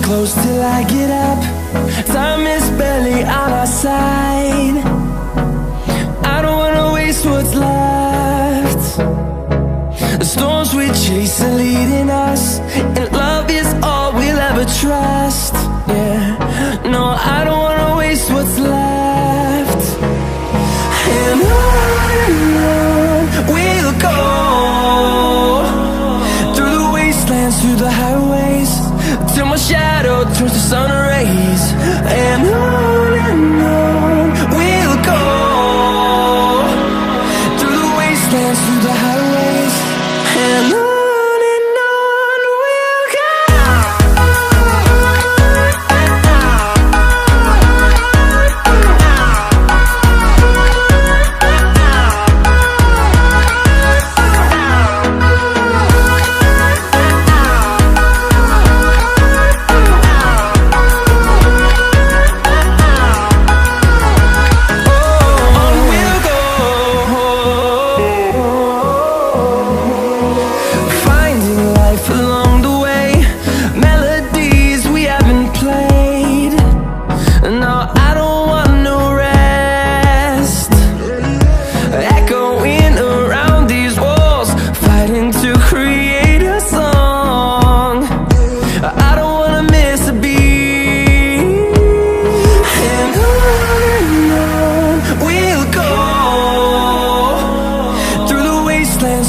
close till I get up. Time is barely on our side. I don't wanna waste what's left. The storms we chase are leading us, and love is all we'll ever trust. Yeah, no, I don't wanna waste what's left. And on we'll go, through the wastelands, through the highways, till my shadow turns to sun rays. And on we'll go, through the wastelands, through the highways, and on we'll go.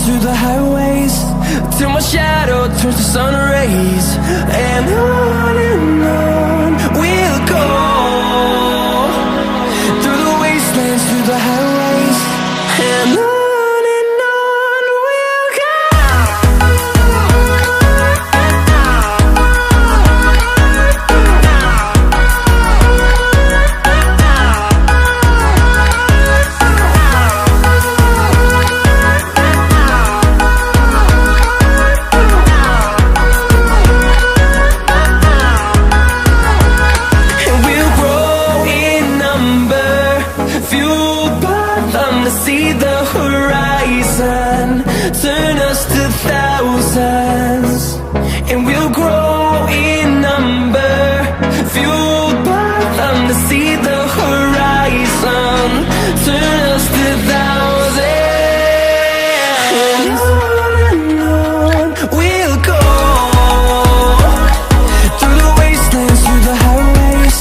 Through the highways, till my shadow turns to sun rays. And on we'll go, through the wastelands, through the highways, and on we'll go. See the horizon turn us to thousands, and we'll grow in number, fueled by them. To see the horizon turn us to thousands, and on we'll go, through the wastelands, through the highways,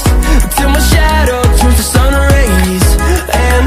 till my shadow turns to sun rays. And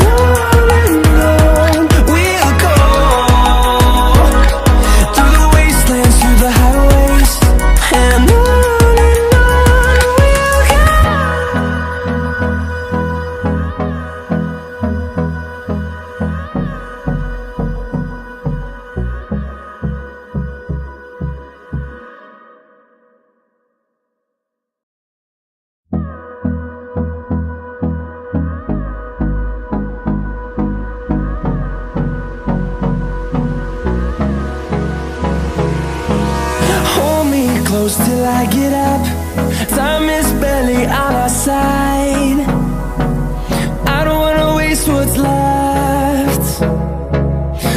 close till I get up. Time is barely on our side. I don't wanna waste what's left.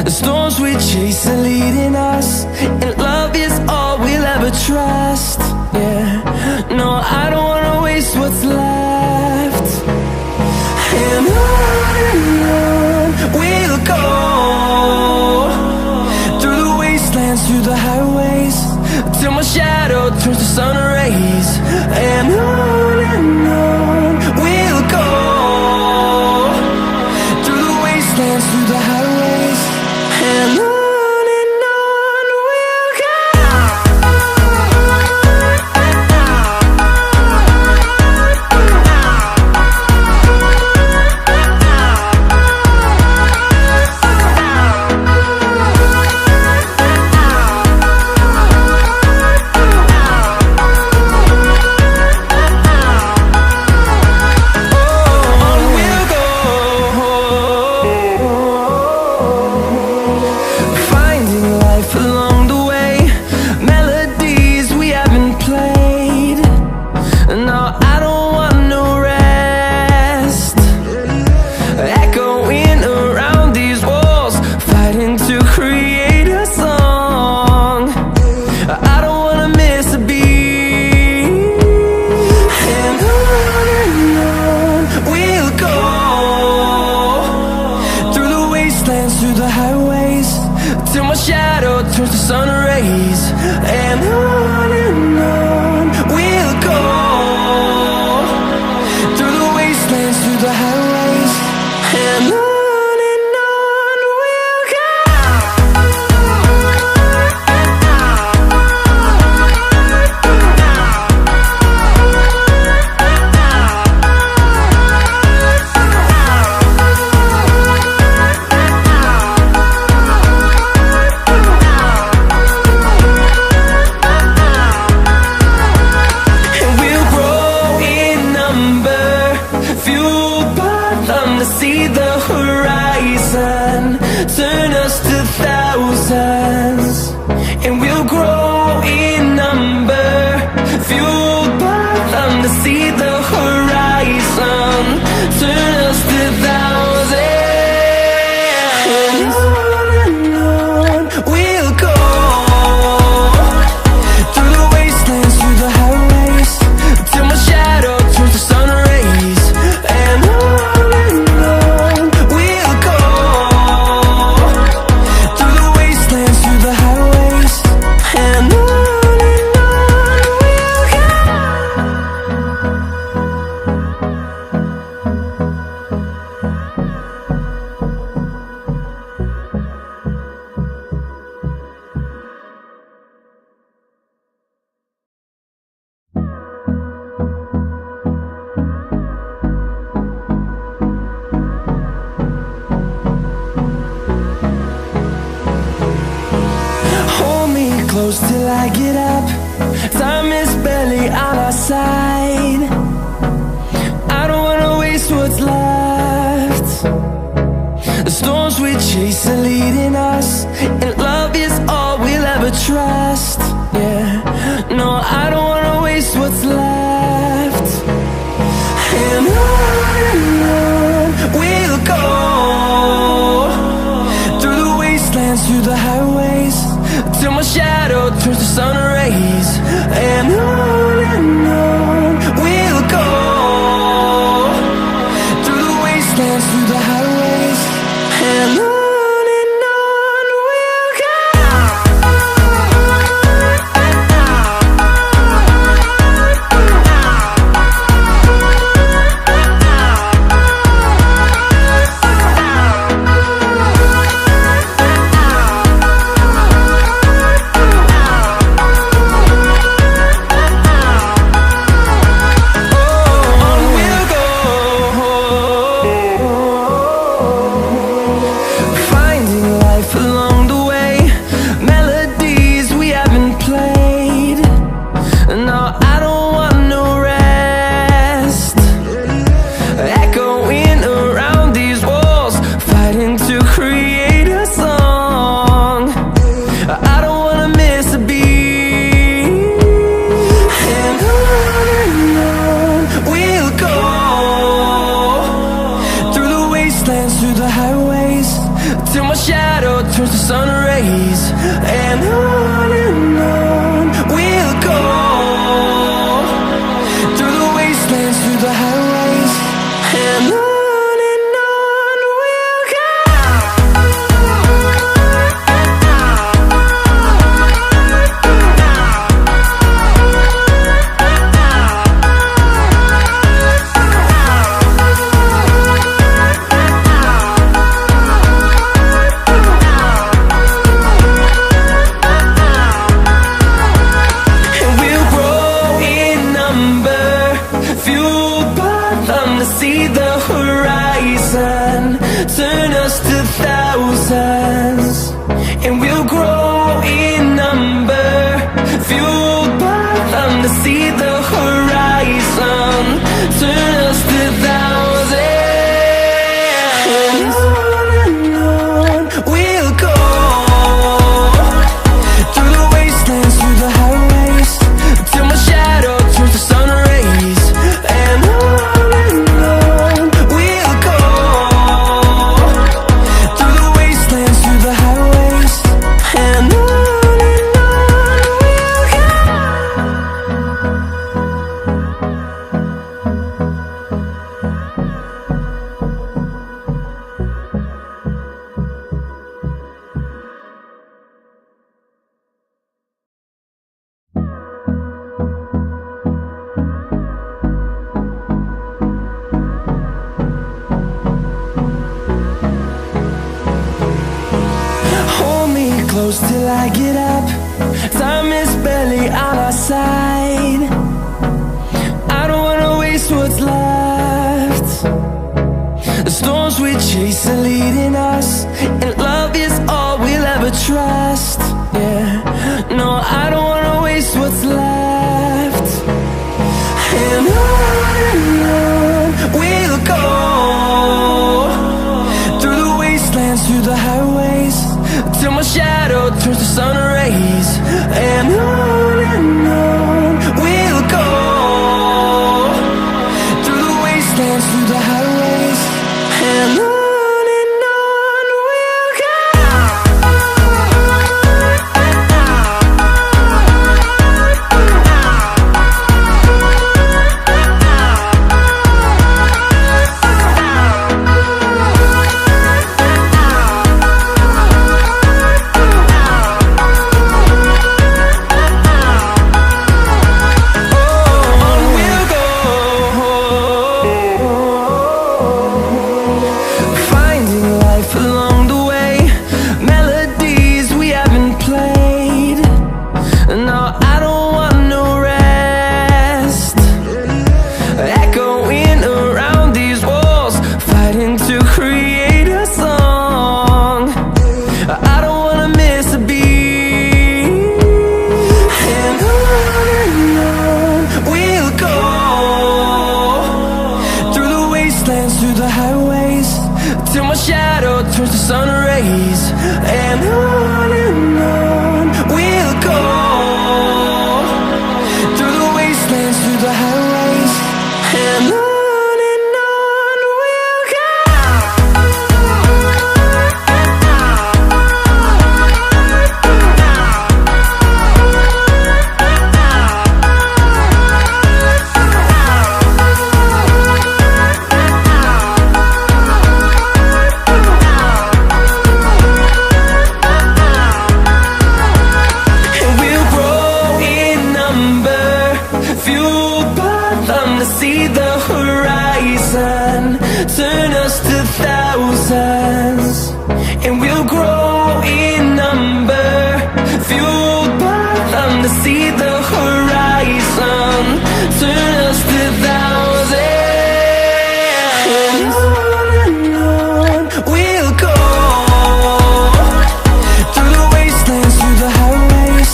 The storms we chase are leading us, and love is all we'll ever trust. Yeah, no, I don't wanna waste what's left. And on we'll go, through the wastelands, through the highways, till my shadow turns to sun rays. And on we'll go, through the wastelands, through the highways, and on we'll go. I get up. Time is barely on our side. I don't wanna waste what's left. The storms we chase are leading us, and love is all we'll ever trust. Yeah, no, I don't wanna waste what's left. And on we'll go, through the wastelands, through the highways, till my shadow turns to sun rays. And on we'll go, through the wastelands, through the highways, and on we'll go. Through the highways, till my shadow turns to sun rays. And on we'll go, through the wastelands, through the highways, and on we'll go. See the horizon turn us to thousands, and we'll grow in number, fueled by them. To see the horizon turn us to thousands, and on we'll go, through the wastelands, through the highways, till my shadow turns to sun rays. And close till I get up. Time is barely on our side. I don't wanna waste what's left. The storms we chase are leading us, and love is all we'll ever trust. Yeah, no, I don't wanna waste what's left. And on we'll go, through the wastelands, through the highways, till my shadow turns to sun rays. And on we'll go, through the wastelands, through the highways, and on we'll go. through the highways, and on we'll go. See the horizon, turn us to thousands, and we'll grow in number, fueled by them to see the horizon, turn us to thousands, and on we'll go, through the wastelands, through the highways,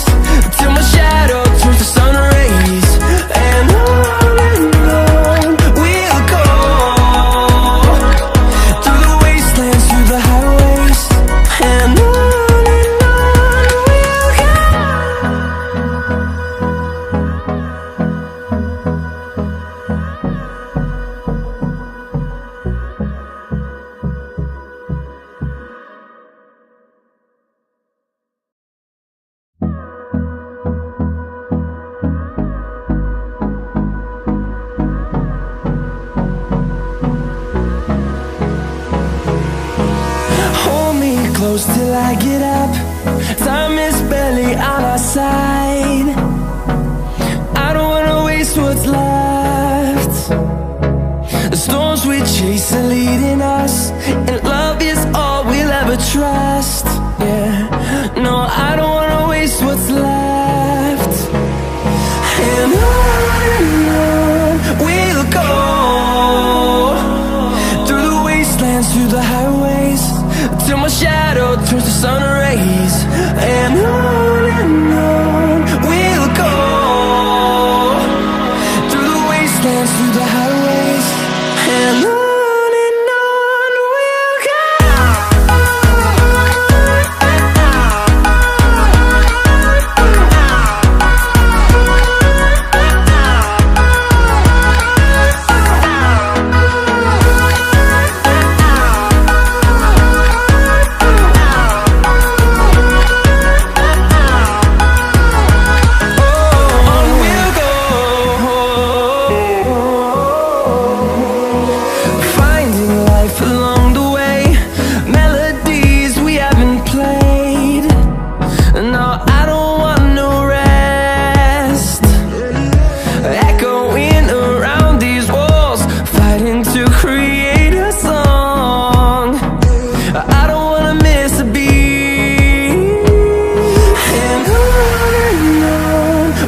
till my shadow turns to sun rays, and on. Close till I get up, time is barely on our side. I don't wanna waste what's left. The storms we chase are leading us, and love is all we'll ever trust. Yeah, no, I don't wanna waste what's left. And on we'll go, through the wastelands, through the highways, till my shadow turns to sun rays, and on we'll go, through the wastelands, through the highways, and on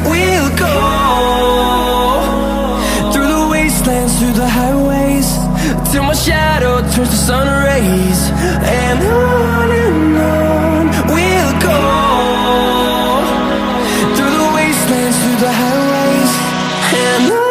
we'll go. Through the highways, till my shadow turns to sun rays, and on we'll go, through the wastelands, through the highways, and on.